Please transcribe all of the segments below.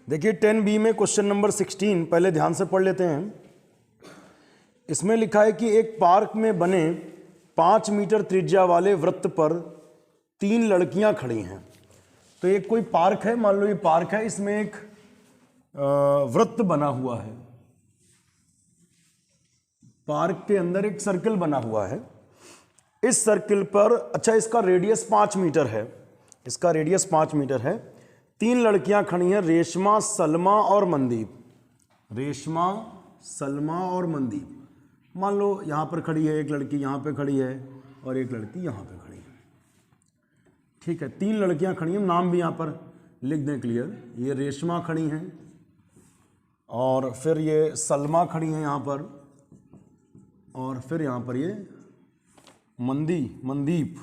देखिए 10B में question number 16 पहले ध्यान से पढ़ लेते हैं। इसमें लिखा है कि एक पार्क में बने 5 मीटर त्रिज्या वाले वृत्त पर 3 लड़कियां खड़ी हैं। तो एक कोई पार्क है, मान लो ये पार्क है, इसमें एक वृत्त बना हुआ है। पार्क के अंदर एक सर्कल बना हुआ है। इस सर्कल पर, अच्छा इसका रेडियस 5 मीटर है, इसका रेडियस 5 मीटर है। 3 लड़कियां खड़ी हैं, रेशमा, सलमा और मनदीप। रेशमा, सलमा और मनदीप। मान लो यहां पर खड़ी है एक लड़की, यहां पे खड़ी है और एक लड़की यहां पे खड़ी है। ठीक है, 3 लड़कियां खड़ी हैं, नाम भी यहां पर लिख दें क्लियर। ये रेशमा खड़ी हैं और फिर ये सलमा खड़ी हैं यहां पर, और फिर यहां पर ये मनदीप,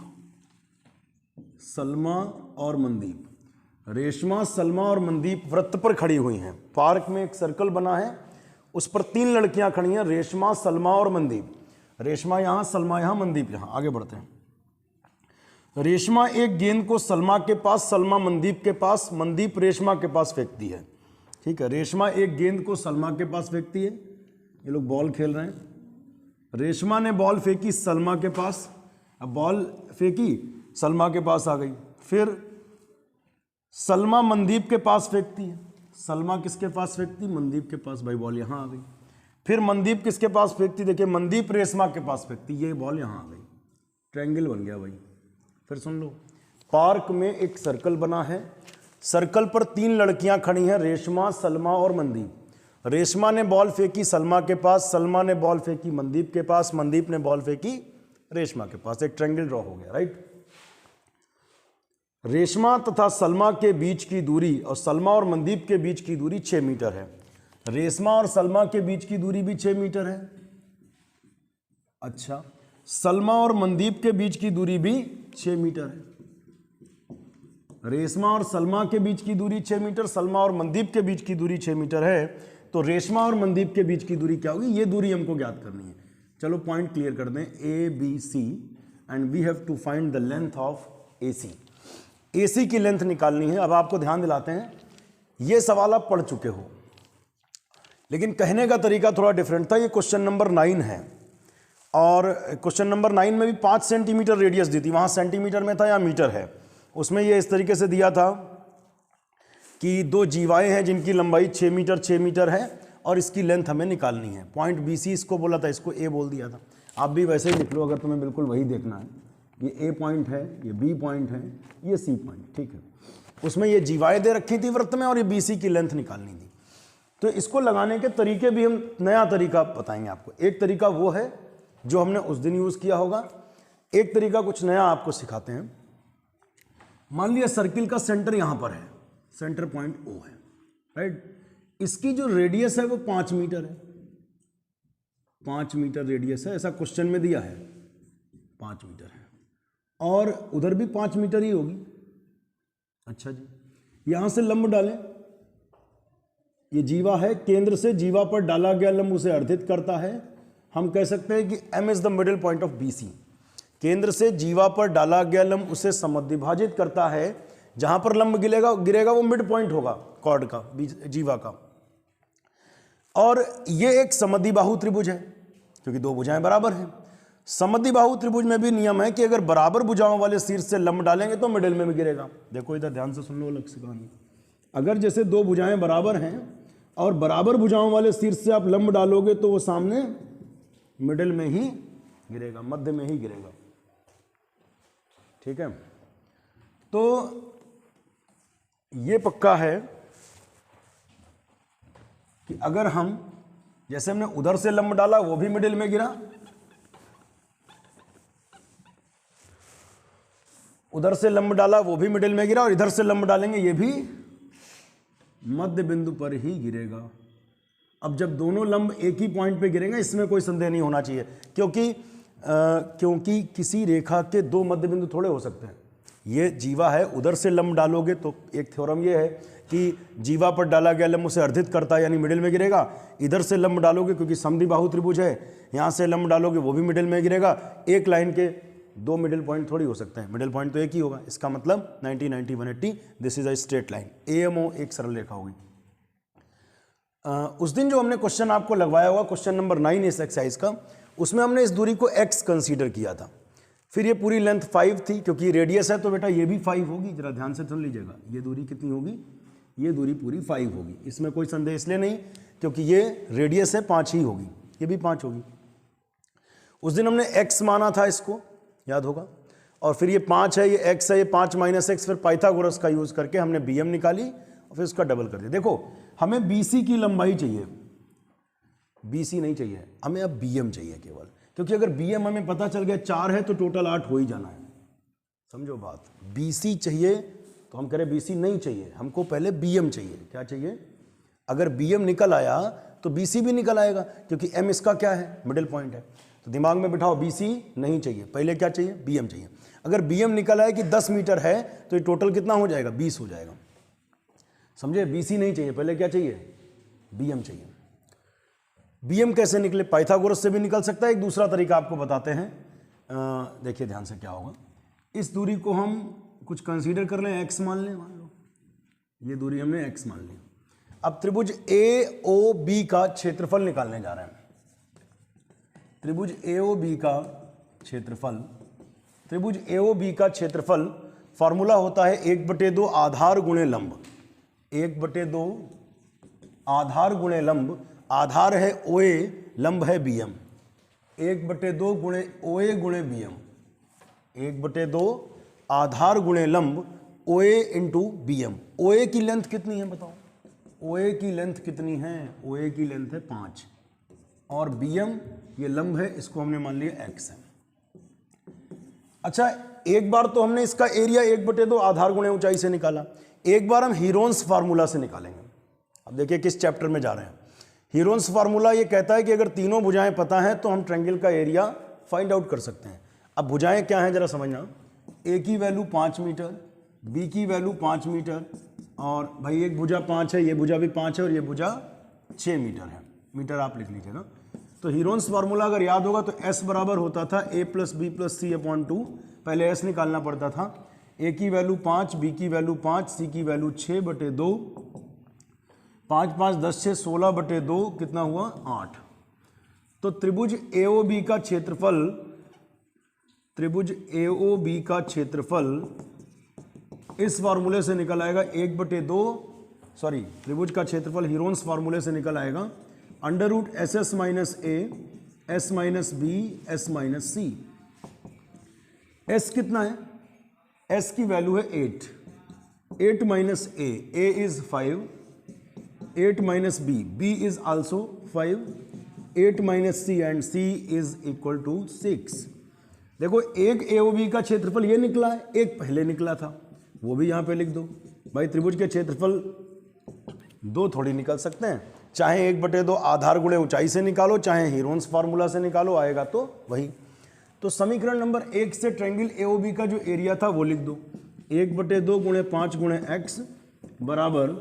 सलमा और मनदीप। रेशमा, सलमा और मनदीप वृत्त पर खड़ी हुई हैं। पार्क में एक सर्कल बना है, उस पर 3 लड़कियां खड़ी हैं, रेशमा, सलमा और मनदीप। रेशमा यहां, सलमा यहां, मनदीप यहां। आगे बढ़ते हैं। रेशमा एक गेंद को सलमा के पास, सलमा मनदीप के पास, मनदीप रेशमा के पास फेंकती है। ठीक है, रेशमा एक गेंद को सलमा के पास फेंकती है। ये लोग बॉल खेल रहे हैं। रेशमा ने बॉल फेंकी सलमा के पास, अब बॉल फेंकी सलमा के पास आ गई। फिर सलमा मनदीप के पास फेंकती है। सलमा किसके पास फेंकती? मनदीप के पास। भाई बॉल यहां आ गई। फिर मनदीप किसके पास फेंकती? देखिए मनदीप रेशमा के पास फेंकती, ये बॉल यहां आ गई। ट्रायंगल बन गया भाई। फिर सुन लो, पार्क में एक सर्कल बना है, सर्कल पर 3 लड़कियां खड़ी हैं, रेशमा, सलमा और मनदीप। रेशमा ने बॉल फेंकी सलमा के पास, सलमा ने बॉल फेंकी मनदीप के पास, मनदीप ने बॉल फेंकी रेशमा के पास। एक ट्रायंगल ड्रॉ हो गया, राइट। रेशमा तथा सलमा के बीच की दूरी और सलमा और मनदीप के बीच की दूरी 6 मीटर है। रेशमा और सलमा के बीच की दूरी भी 6 मीटर है। अच्छा, सलमा और मनदीप के बीच की दूरी भी 6 मीटर है। रेशमा और सलमा के बीच की दूरी 6 मीटर, सलमा और मनदीप के बीच की दूरी 6 मीटर है। तो रेशमा और मनदीप के बीच की दूरी क्या होगी? ये दूरी हमको ज्ञात करनी है। चलो पॉइंट क्लियर कर दें, A B C, and we have to find the length of A C. A C की लेंथ निकालनी है। अब आपको ध्यान दिलाते हैं, ये सवाल आप पढ़ चुके हो, लेकिन कहने का तरीका थोड़ा डिफरेंट था। ये क्वेश्चन नंबर 9 है, और क्वेश्चन नंबर 9 में भी 5 सेंटीमीटर रेडियस दी थी, वहां सेंटीमीटर में था या मीटर है। उसमें ये इस तरीके से दिया था कि 2 जीवाएं हैं जिनकी लंबाई 6 मीटर है, और इसकी लेंथ हमें निकालनी है। पॉइंट बी सी इसको बोला था, इसको ए बोल दिया था। आप भी वैसे ही लिख लो अगर तुम्हें बिल्कुल वही देखना है। ये ए पॉइंट है, ये बी पॉइंट है, ये सी पॉइंट। ठीक है, उसमें ये जीवाएं दे रखी थी वृत्त में, और ये बी सी की लेंथ निकालनी थी। तो इसको लगाने के तरीके भी हम नया तरीका बताएंगे आपको। एक तरीका वो है जो हमने उस दिन यूज किया होगा, एक तरीका कुछ नया आपको सिखाते हैं। मान लिया सर्किल का सेंटर यहां पर है, सेंटर पॉइंट ओ है, राइट। इसकी जो रेडियस है वो 5 मीटर है। 5 मीटर रेडियस है, ऐसा क्वेश्चन में दिया है, 5 मीटर है, और उधर भी 5 मीटर ही होगी। अच्छा जी, यहां से लंब डालें। ये जीवा है, केंद्र से जीवा पर डाला गया लंब उसे अर्धित करता है। हम कह सकते हैं कि M is the middle point of BC। केंद्र से जीवा पर डाला गया लंब उसे समद्विभाजित करता है। जहां पर लंब गिरेगा वो मिड पॉइंट होगा कॉर्ड का, जीवा का। और ये एक समद्विबाहु त्रिभुज है, क्योंकि 2 भुजाएं बराबर हैं। समद्विबाहु त्रिभुज में भी नियम है कि अगर बराबर भुजाओं वाले शीर्ष से लंब डालेंगे तो मिडिल में भी गिरेगा। देखो इधर ध्यान से सुन लो अलग से कहानी। अगर जैसे 2 भुजाएं बराबर हैं और बराबर भुजाओं वाले शीर्ष से आप लंब डालोगे तो वो सामने मिडिल में ही गिरेगा, मध्य में ही गिरेगा। ठीक है, तो ये पक्का है कि अगर हम, जैसे हमने उधर से लंब डाला वो भी मिडिल में गिरा, उधर से लंब डाला वो भी मिडिल में गिरा, और इधर से लंब डालेंगे ये भी मध्य बिंदु पर ही गिरेगा। अब जब दोनों लंब एक ही पॉइंट पे गिरेंगे इसमें कोई संदेह नहीं होना चाहिए, क्योंकि किसी रेखा के 2 मध्य बिंदु थोड़े हो सकते हैं। ये जीवा है, उधर से लंब डालोगे तो एक थ्योरम ये है कि जीवा पर डाला गया लंब उसे अर्धित करता है, यानी मिडिल में गिरेगा। इधर से लंब डालोगे, क्योंकि समद्विबाहु त्रिभुज है, यहाँ से लंब डालोगे वो भी मिडिल में गिरेगा। एक लाइन के 2 मिडिल पॉइंट थोड़ी हो सकते हैं, मिडिल पॉइंट तो एक ही होगा। इसका मतलब 90, 90, 180, this is a straight line. AMO एक सरल रेखा होगी। उस दिन जो हमने क्वेश्चन आपको लगवाया हुआ, क्वेश्चन नंबर 9 इस एक्सरसाइज का, उसमें हमने इस दूरी को x कंसीडर किया था। फिर ये पूरी लेंथ 5 थी, क्योंकि रेडियस है तो बेटा ये भी 5 होगी। जरा ध्यान से सुन लीजिएगा, ये दूरी कितनी होगी, ये दूरी पूरी 5 होगी। इसमें कोई संदेह इसलिए नहीं क्योंकि ये रेडियस है, 5 ही होगी, ये भी 5 होगी। उस दिन हमने x माना था, इसको याद होगा, और फिर ये 5 है, ये x है, ये 5 माइनस x, फिर पाइथागोरस का यूज करके हमने bm निकाली और फिर उसका डबल कर दिया। देखो हमें BC की लंबाई चाहिए, BC नहीं चाहिए हमें, अब BM चाहिए केवल, क्योंकि अगर BM हमें पता चल गया 4 है तो टोटल 8 हो ही जाना है। समझो बात, BC चाहिए तो हम करें BC नहीं चाहिए, हमको पहले BM चाहिए। क्या चाहिए? अगर BM निकल आया तो BC भी निकल आएगा, क्योंकि M इसका क्या है, मिडिल पॉइंट है। तो दिमाग में बिठाओ, BC नहीं चाहिए, पहले क्या चाहिए, BM चाहिए। अगर BM निकल आए कि 10 मीटर है तो ये टोटल कितना हो जाएगा, 20 हो जाएगा। समझे? BC नहीं चाहिए, पहले क्या चाहिए, BM चाहिए। BM कैसे निकले? पाइथागोरस से भी निकल सकता है। एक दूसरा तरीका आपको बताते हैं, देखिए ध्यान से क्या होगा। इस दूरी को हम कुछ कंसीडर कर लें, x मान लें, मान लो ये दूरी हमने x मान ली। अब त्रिभुज AOB का क्षेत्रफल निकालने जा रहे हैं। त्रिभुज AOB का क्षेत्रफल, त्रिभुज AOB का क्षेत्रफल फॉर्मूला होता है 1/2 आधार गुणे लंब। 1/2 आधार गुणे लंब, आधार है OA, लंब है BM। 1/2 गुणे OA गुणे BM, 1/2 आधार गुणे लंब OA इंटू BM। OA की लेंथ कितनी है बताओ, OA की लेंथ कितनी है? OA की लेंथ है 5 और BM ये लंब है, इसको हमने मान लिया x है। अच्छा, एक बार तो हमने इसका एरिया 1/2 आधार गुणे ऊंचाई से निकाला, एक बार हम हीरोन्स फार्मूला से निकालेंगे। अब देखिए किस चैप्टर में जा रहे हैं। हीरोन्स फार्मूला ये कहता है कि अगर तीनों भुजाएं पता है तो हम ट्रायंगल का एरिया फाइंड आउट कर सकते हैं। अब भुजाएं क्या हैं जरा समझना। A की वैल्यू 5 मीटर, B की वैल्यू 5 मीटर, और भाई एक भुजा 5 है, ये भुजा भी 5 है और ये भुजा 6 मीटर है। मीटर आप लिख लीजिए ना। तो हीरोन्स फार्मूला अगर याद होगा तो S बराबर होता था A + B + C/2। पहले S निकालना पड़ता था। A की वैल्यू 5, B की वैल्यू 5, C की वैल्यू 6/2, 5 5 10 6 16/2 कितना हुआ 8। तो त्रिभुज AOB का क्षेत्रफल, त्रिभुज AOB का क्षेत्रफल इस फार्मूले से निकल आएगा 1/2, सॉरी त्रिभुज का क्षेत्रफल हीरोन्स फार्मूले से निकल आएगा √SS - A S - B S - C। S कितना है? S की वैल्यू है 8, 8 - A, A is 5, 8 - B, B is also 5, 8 - C and C is equal to 6। देखो एक AOB का क्षेत्रफल ये निकला है, एक पहले निकला था, वो भी यहाँ पे लिख दो। भाई त्रिभुज के क्षेत्रफल दो थोड़ी निकल सकते हैं, चाहे 1/2 आधार गुणे ऊंचाई से निकालो, चाहे हीरोन्स फार्मूला से निकालो, आएगा तो वही। तो समीकरण नंबर 1 से ट्रायंगल AOB का जो एरिया था वो लिख दो। 1/2 गुणे 5 गुणे x बराबर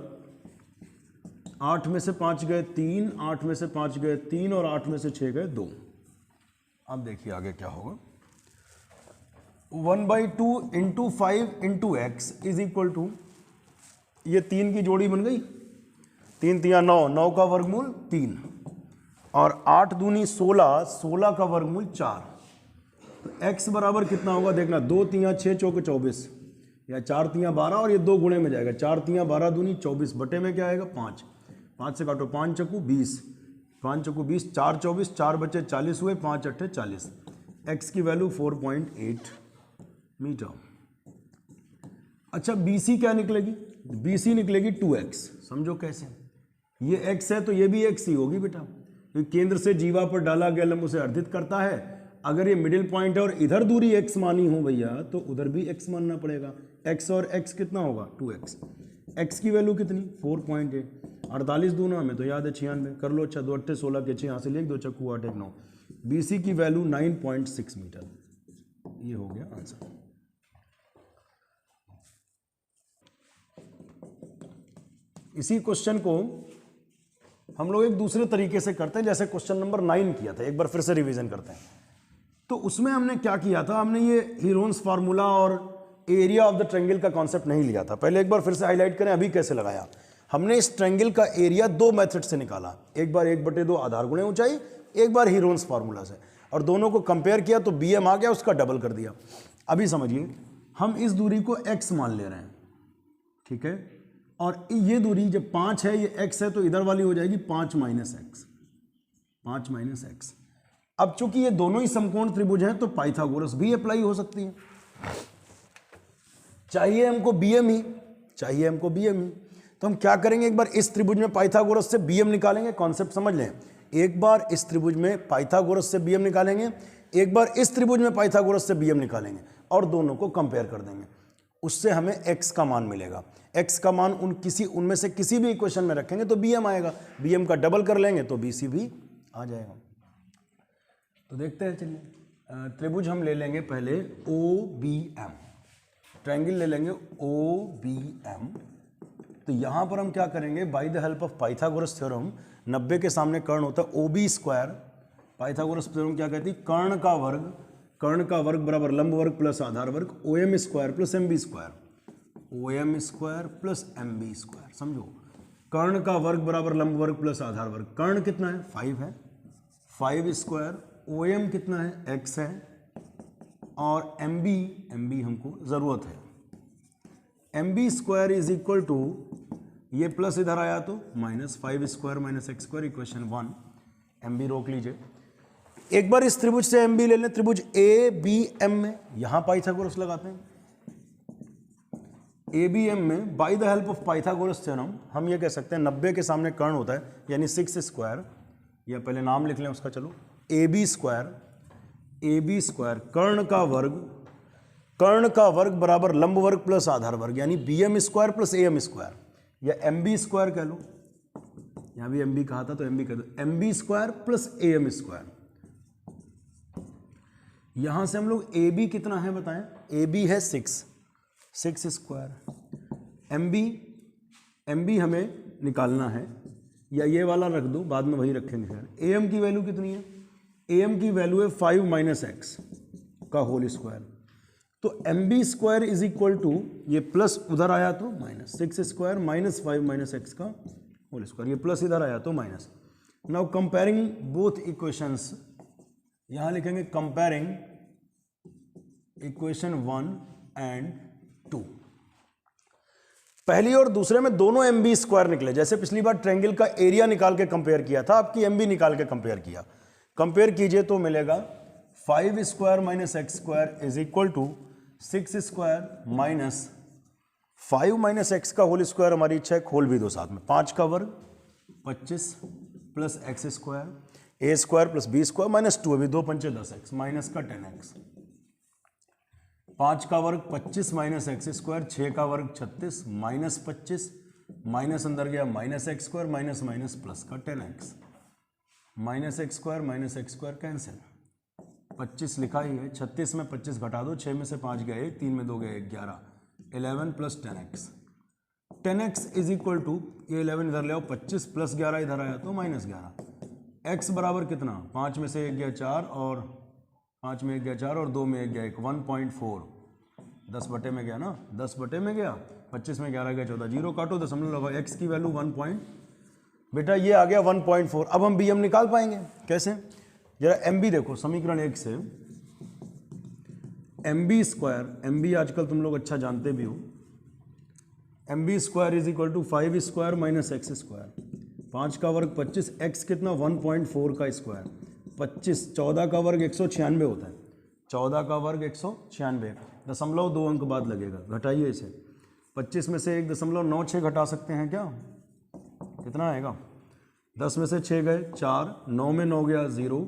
8 में से 5 गए 3, 8 में से 5 गए 3 और 8 में से 6 गए 2। अब देखिए आगे क्या होगा। 1/2 into 5 into x is equal to, ये 3 की जोड़ी बन गई, 3 3 9, 9 का वर्गमूल 3 और 8 दूनी 16, 16 का वर्गमूल 4। तो x बराबर कितना होगा देखना, 2 3 6 चौके 24 या 4 3 12 और ये 2 गुणे में जाएगा, 4 3 12 दूनी 24, बटे में क्या आएगा 5, 5 से काटो 5 चक्कू 20, 5 चक्कू 20, 4 24, 4 बचे 40 हुए, 5 8 40। x की वैल्यू 4.8 मीटर। अच्छा BC क्या निकलेगी? BC निकलेगी 2x। समझो कैसे, ये x है तो ये भी x ही होगी बेटा, क्योंकि केंद्र से जीवा पर डाला गया लंब उसे अर्धित करता है। अगर ये मिडिल पॉइंट है और इधर दूरी x मानी हो भैया तो उधर भी x मानना पड़ेगा। x और x कितना होगा 2x। x की वैल्यू कितनी 4.8, 48 दूना में तो याद है 96, कर लो। अच्छा 2 8 16 के 6 यहाँ से लिख दो, चक्कू 8 1 9। BC की वैल्यू 9.6 मीटर, ये हो गया आंसर। इसी क्वेश्चन को हम लोग एक दूसरे तरीके से करते हैं, जैसे क्वेश्चन नंबर 9 किया था, एक बार फिर से रिवीजन करते हैं। तो उसमें हमने क्या किया था, हमने ये हीरोन्स फार्मूला और एरिया ऑफ द ट्रायंगल का कॉन्सेप्ट नहीं लिया था। पहले एक बार फिर से हाईलाइट करें अभी कैसे लगाया। हमने इस ट्रायंगल का एरिया दो मेथड से निकाला, एक बार 1/2 आधार गुणे ऊंचाई, एक बार हीरोन्स फार्मूला से, और दोनों को कंपेयर किया तो bm आ गया, उसका डबल कर दिया। अभी समझिए, हम इस दूरी को x मान ले रहे हैं, ठीक है, और ये दूरी जब 5 है, ये x है, तो इधर वाली हो जाएगी 5 माइनस एक्स। अब चूंकि ये दोनों ही समकोण त्रिभुज हैं तो पाइथागोरस भी अप्लाई हो सकती है। चाहिए हमको bm ही, तो हम क्या करेंगे, एक बार इस त्रिभुज में पाइथागोरस से bm निकालेंगे, कॉन्सेप्ट समझ लें। एक बार इस त्रिभुज में पाइथागोरस से bm निकालेंगे, एक बार इस त्रिभुज में पाइथागोरस से bm निकालेंगे, और दोनों को कंपेयर कर देंगे, उससे हमें x का मान मिलेगा। x का मान उनमें से किसी भी इक्वेशन में रखेंगे तो bm आएगा, bm का डबल कर लेंगे तो bc भी आ जाएगा। तो देखते हैं, चलिए त्रिभुज हम ले लेंगे पहले OBM, ट्रायंगल ले लेंगे OBM। तो यहां पर हम क्या करेंगे, by the help of Pythagoras theorem, 90 के सामने कर्ण होता है OB स्क्वायर, पाइथागोरस थ्योरम क्या कहती है, कर्ण का वर्ग बराबर लंब वर्ग प्लस आधार वर्ग, OM square plus MB square, समझो, कर्ण का वर्ग बराबर लंब वर्ग प्लस आधार वर्ग, कर्ण कितना है 5 है, 5 स्क्वायर, OM कितना है x है, और MB हमको जरूरत है, MB square is equal to, ये प्लस इधर आया तो minus 5 square minus x square, equation 1, MB रोक लीजिए। एक बार इस त्रिभुज से MB ले लें, त्रिभुज ABM में, यहां पाइथागोरस लगाते हैं, ABM में by the help of Pythagoras theorem हम ये कह सकते हैं 90 के सामने कर्ण होता है, यानी 6 स्क्वायर, या पहले नाम लिख लें उसका, चलो AB स्क्वायर, कर्ण का वर्ग बराबर लंब वर्ग प्लस आधार वर्ग, यानी BM square plus AM square, या MB स्क्वायर कह लो, यहां भी MB कहा था तो MB कह दो, MB square plus AM square. यहां से हम लोग AB कितना है बताएं, AB है 6 स्क्वायर, MB हमें निकालना है, या ये वाला रख दो, बाद में वही रखेंगे खैर। AM की वैल्यू कितनी है, AM की वैल्यू है 5 माइनस एक्स का होल स्क्वायर, तो MB square is equal to, ये प्लस उधर आया तो minus 6 square minus 5 minus x का होल स्क्वायर, ये प्लस इधर आया तो minus. Now comparing both equations, यहां लिखेंगे कंपेयरिंग इक्वेशन 1 एंड 2। पहली और दूसरे में दोनों MB स्क्वायर निकले, जैसे पिछली बार ट्रायंगल का एरिया निकाल के कंपेयर किया था, आपकी MB निकाल के कंपेयर किया, कंपेयर कीजिए तो मिलेगा 5 square minus x square is equal to 6 square minus 5 minus x का होल स्क्वायर, हमारी इच्छा है खोल भी दो साथ में, 5 का वर्ग 25 plus X square, A square plus B square minus 2, अभी 2 पंचे 10x माइनस का 10x, 5 का वर्ग 25 माइनस एक्स स्क्वायर, 6 का वर्ग 36 माइनस 25, माइनस अंदर गया minus x square minus minus plus का 10x, minus x square cancel, 25 लिखा ही है, 36 में 25 घटा दो, 6 में से 5 गया 1, 3 में 2 गया 11, 11 plus 10x is equal to, ये 11 इधर ले आओ, 25 प्लस 11 इधर आया तो माइनस 11, x बराबर कितना, 5 में से 1 गया 4, और 5 में 1 गया 4 और 2 में 1 गया 1, 1.4, 10 बटे में गया ना, 10 बटे में गया, 25 में 11 गया 14, जीरो काटो, दशमलव लगाओ, x की वैल्यू 1 पॉइंट, बेटा ये आ गया 1.4। अब हम BM निकाल पाएंगे कैसे, जरा MB देखो, समीकरण 1 से MB स्क्वायर, MB आजकल तुम लोग अच्छा जानते भी हो, MB square is equal to 5 square minus x square, 5 का वर्ग 25, x कितना 1.4 का स्क्वायर, 25, 14 का वर्ग 196 होता है, 14 का वर्ग 196, दशमलव 2 अंक बाद लगेगा, घटाइए इसे, 25 में से 1.96 घटा सकते हैं क्या, कितना आएगा, 10 में से 6 गए 4, 9 में 9 गया 0,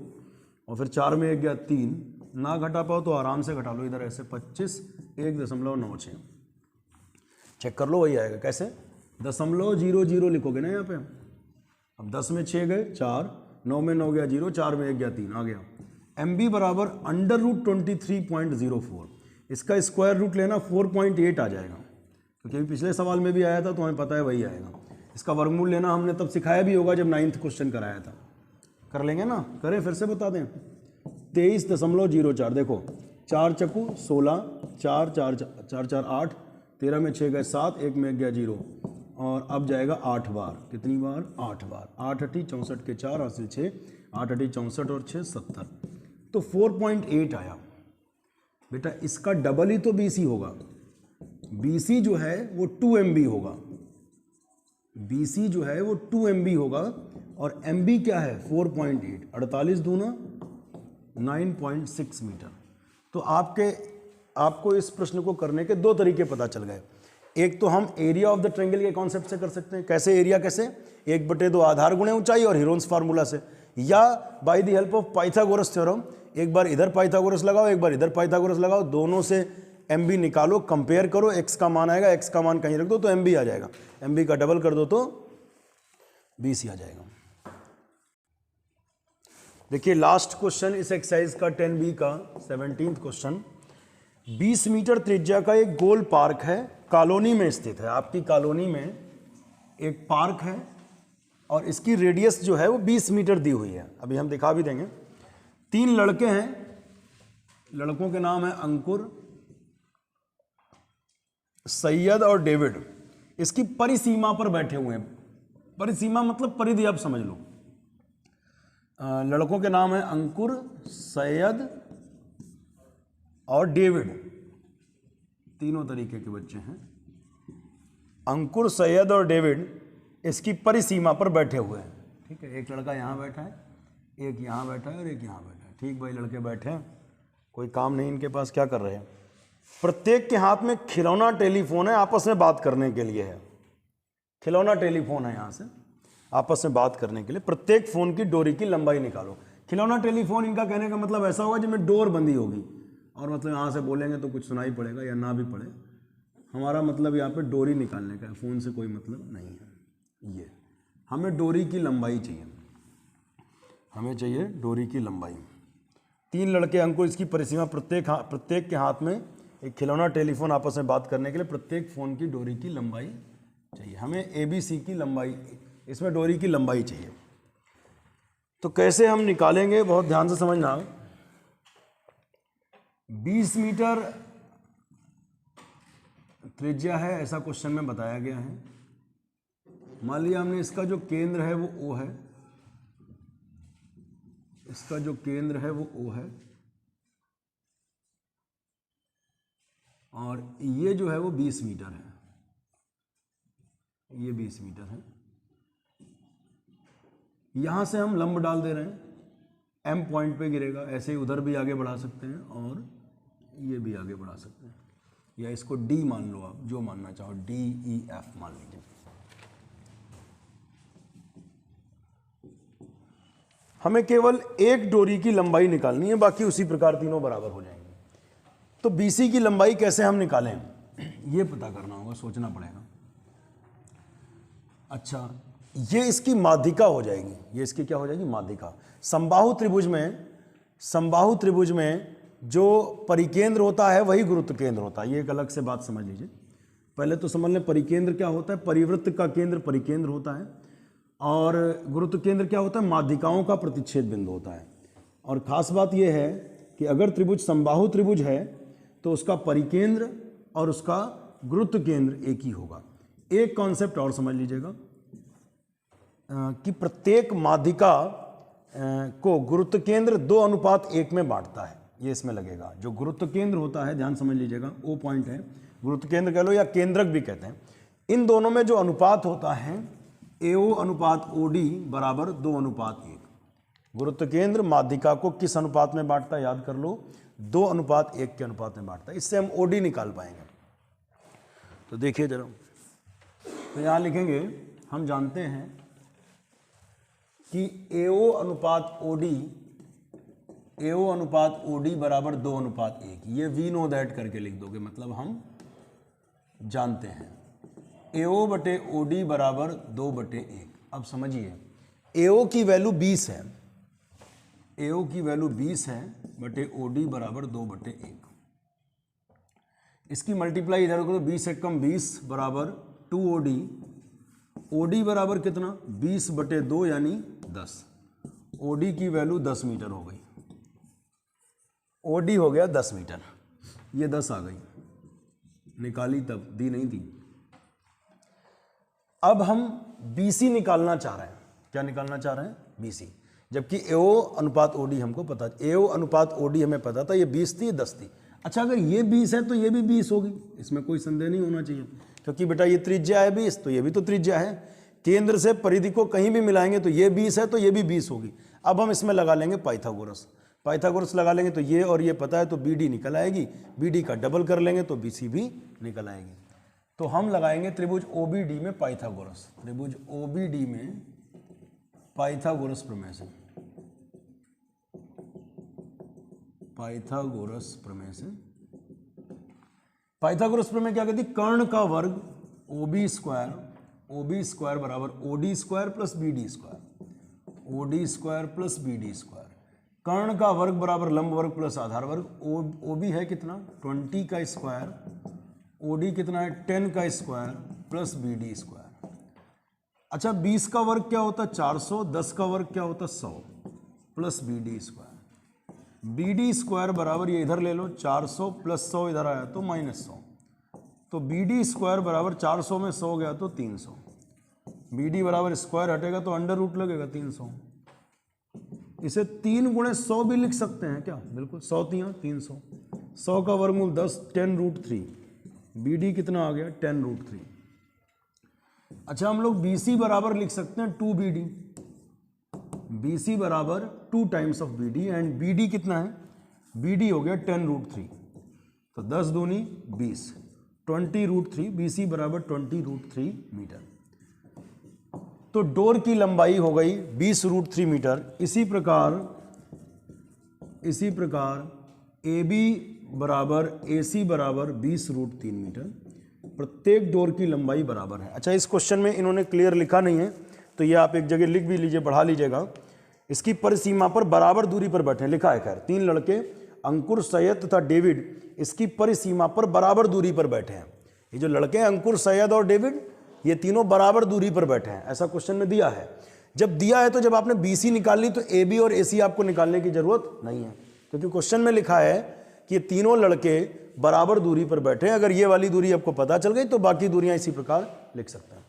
और फिर 4 में 1 गया 3, ना घटा पाओ तो आराम से घटा लो इधर ऐसे, 25 1.96 चेक कर लो, वही आएगा, कैसे 0.00 लिखोगे ना यहाँ पे, अब 10 में 6 गए 4, 9 में 9 गया 0, 4 में 1 गया 3, आ गया। MB बराबर √23.04, इसका स्क्वायर रूट लेना 4.8 आ जाएगा, क्योंकि अभी पिछले सवाल में भी आया था तो हमें पता है वही आएगा। इसका वर्गमूल लेना हमने तब सिखाया भी होगा जब 9th क्वेश्चन कराया था, कर लेंगे ना, करें फिर से बता दें, 23.04, देखो 4 चक्कू 16, 4 4 4 4 8, 13 में 6 गए 7, 1 में 1 गया 0, और अब जाएगा 8 बार। कितनी बार? 8 बार। 8 अठी 64 के 4 हासिल 6, 8 अठी 64 और 6 70, तो 4.8 आया। बेटा इसका डबल ही तो BC होगा। BC जो है वो 2 MB होगा। BC जो है वो 2 MB होगा और MB क्या है? 4.8। 48 दूना 9.6 मीटर। तो आपको इस प्रश्न को करने के दो तरीके पता चल गए। एक तो हम एरिया ऑफ द ट्रायंगल के कॉन्सेप्ट से कर सकते हैं। कैसे एरिया? कैसे? 1/2 आधार गुणे ऊंचाई और हीरोन्स फार्मूला से, या by the help of Pythagoras theorem. एक बार इधर पाइथागोरस लगाओ, एक बार इधर पाइथागोरस लगाओ, दोनों से MB निकालो, कंपेयर करो, x का मान आएगा, x का मान कहीं रख दो तो MB आ जाएगा, MB का डबल कर दो तो BC आ जाएगा। देखिए लास्ट क्वेश्चन इस एक्सरसाइज का 10B का 17th क्वेश्चन। 20 मीटर त्रिज्या का एक गोल पार्क है, कॉलोनी में स्थित है। आपकी कॉलोनी में एक पार्क है और इसकी रेडियस जो है वो 20 मीटर दी हुई है। अभी हम दिखा भी देंगे। 3 लड़के हैं, लड़कों के नाम है अंकुर, सैयद और डेविड। इसकी परिसीमा पर बैठे हुए हैं। परिसीमा मतलब परिधि, आप समझ लो। लड़कों के नाम है अंकुर, सैयद और डेविड, तीनों तरीके के बच्चे हैं। अंकुर, सैयद और डेविड इसकी परिसीमा पर बैठे हुए हैं। ठीक है, एक लड़का यहाँ बैठा है, एक यहाँ बैठा है और एक यहाँ बैठा है। ठीक भाई, लड़के बैठे हैं, कोई काम नहीं इनके पास, क्या कर रहे हैं? प्रत्येक के हाथ में खिलौना टेलीफोन है, आपस में बात करने के लिए है। खिलौना टेलीफोन है, यहाँ से आपस में बात करने के लिए। प्रत्येक फोन की डोरी की लंबाई निकालो। खिलौना टेलीफोन, इनका कहने का मतलब ऐसा होगा जिसमें डोर बंदी होगी, और मतलब यहाँ से बोलेंगे तो कुछ सुनाई पड़ेगा या ना भी पड़े। हमारा मतलब यहाँ पे डोरी निकालने का है, फ़ोन से कोई मतलब नहीं है। ये हमें डोरी की लंबाई चाहिए, हमें चाहिए डोरी की लंबाई। 3 लड़के अंकुर, इसकी परिसीमा प्रत्येक के हाथ में एक खिलौना टेलीफोन, आपस में बात करने के लिए प्रत्येक फ़ोन की डोरी की लंबाई चाहिए। हमें ABC की लंबाई, इसमें डोरी की लंबाई चाहिए। तो कैसे हम निकालेंगे, बहुत ध्यान से समझना। 20 मीटर त्रिज्या है, ऐसा क्वेश्चन में बताया गया है। मान लिया हमने इसका जो केंद्र है वो O है, इसका जो केंद्र है वो O है, और ये जो है वो 20 मीटर है, ये 20 मीटर है। यहां से हम लंब डाल दे रहे हैं, M पॉइंट पे गिरेगा। ऐसे ही उधर भी आगे बढ़ा सकते हैं और ये भी आगे बढ़ा सकते हैं, या इसको D मान लो, आप जो मानना चाहो, DEF मान लीजिए। हमें केवल एक डोरी की लंबाई निकालनी है, बाकी उसी प्रकार तीनों बराबर हो जाएंगे। तो BC की लंबाई कैसे हम निकालें, ये पता करना होगा, सोचना पड़ेगा। अच्छा, ये इसकी माध्यिका हो जाएगी, ये इसकी क्या हो जाएगी? माध्यिका। समबाहु त्रिभुज में जो परिकेंद्र होता है वही गुरुत्व केंद्र होता है। ये एक अलग से बात समझ लीजिए। पहले तो समझ लें परिकेंद्र क्या होता है। परिवृत्त का केंद्र परिकेंद्र होता है, और गुरुत्व केंद्र क्या होता है? माध्यिकाओं का प्रतिच्छेद बिंदु होता है। और खास बात यह है कि अगर त्रिभुज समबाहु त्रिभुज है तो उसका परिकेंद्र और उसका गुरुत्व केंद्र एक ही होगा। एक कॉन्सेप्ट और समझ लीजिएगा कि प्रत्येक माध्यिका को गुरुत्व केंद्र 2:1 में बांटता है। ये इसमें लगेगा। जो गुरुत्व केंद्र होता है, ध्यान समझ लीजिएगा, O पॉइंट है, गुरुत्व केंद्र कह लो या केंद्रक भी कहते हैं। इन दोनों में जो अनुपात होता है AO अनुपात OD बराबर 2:1। गुरुत्व केंद्र माध्यिका को किस अनुपात में बांटता है? याद कर लो, 2:1 के अनुपात में बांटता है। इससे हम OD निकाल पाएंगे। तो देखिए जरा, तो यहां लिखेंगे, हम जानते हैं कि AO अनुपात OD बराबर 2:1। ये वी नो दैट करके लिख दोगे, मतलब हम जानते हैं। AO बटे OD बराबर 2/1। अब समझिए, AO की वैल्यू 20 है, AO की वैल्यू 20 है, बटे OD बराबर 2/1। इसकी मल्टीप्लाई इधर करो, 20 × 20 बराबर 2OD। OD बराबर कितना? 20/2 यानी 10। OD की वैल्यू 10 मीटर हो गई। OD हो गया 10 मीटर। ये 10 आ गई, निकाली तब, दी नहीं थी। अब हम BC निकालना चाह रहे हैं। क्या निकालना चाह रहे हैं? BC। जबकि AO अनुपात OD हमको पता, AO अनुपात OD हमें पता था, ये 20 थी, ये 10 थी। अच्छा, अगर ये 20 है तो ये भी 20 होगी, इसमें कोई संदेह नहीं होना चाहिए, क्योंकि बेटा ये त्रिज्या है 20, तो ये भी तो त्रिज्या है। केंद्र से परिधि को कहीं भी मिलाएंगे तो ये 20 है, तो ये भी 20 होगी। अब हम इसमें लगा लेंगे पाइथागोरस। पाइथागोरस लगा लेंगे तो ये और ये पता है, तो BD निकल आएगी, BD का डबल कर लेंगे तो BC भी निकल आएगी। तो हम लगाएंगे त्रिभुज OBD में पाइथागोरस, त्रिभुज OBD में पाइथागोरस प्रमेय से, पाइथागोरस प्रमेय से। पाइथागोरस प्रमेय क्या कहती है? कर्ण का वर्ग OB स्क्वायर बराबर OD square plus BD square, OD square plus BD square. कर्ण का वर्ग बराबर लंब वर्ग प्लस आधार वर्ग। OB है कितना? 20 का स्क्वायर, OD कितना है? 10 का स्क्वायर प्लस BD स्क्वायर। अच्छा, 20 का वर्ग क्या होता है? 400, 10 का वर्ग क्या होता है? 100 plus BD square. BD square बराबर, ये इधर ले लो, 400 प्लस 100 इधर आया तो -100, तो BD स्क्वायर बराबर 400 में 100 गया तो 300। BD बराबर स्क्वायर हटेगा तो अंडर रूट लगेगा 300। इसे 3 गुणे 100 भी लिख सकते हैं क्या? बिल्कुल, 100 3 300, 100 का वर्गमूल 10, 10√3। BD कितना आ गया? 10√3। अच्छा, हम लोग BC बराबर लिख सकते हैं 2BD। BC बराबर 2 times of BD, and BD कितना है? BD हो गया 10√3, तो 10 दूनी 20, 20√3। BC बराबर 20√3 मीटर। तो डोर की लंबाई हो गई 20√3 मीटर। इसी प्रकार AB बराबर AC बराबर 20√3 मीटर। प्रत्येक डोर की लंबाई बराबर है। अच्छा, इस क्वेश्चन में इन्होंने क्लियर लिखा नहीं है, तो ये आप एक जगह लिख भी लीजिए, बढ़ा लीजिएगा। इसकी परिसीमा पर बराबर दूरी पर बैठे, लिखा है। खैर, 3 लड़के अंकुर, सैयद तथा डेविड इसकी परिसीमा पर बराबर दूरी पर बैठे हैं। ये जो लड़के हैं अंकुर, सैयद और डेविड, ये तीनों बराबर दूरी पर बैठे हैं, ऐसा क्वेश्चन में दिया है। जब दिया है तो जब आपने BC निकाल ली तो AB और AC आपको निकालने की जरूरत नहीं है, क्योंकि क्वेश्चन में लिखा है कि ये तीनों लड़के बराबर दूरी पर बैठे हैं। अगर ये वाली दूरी आपको पता चल गई तो बाकी दूरियां इसी प्रकार लिख सकते हैं।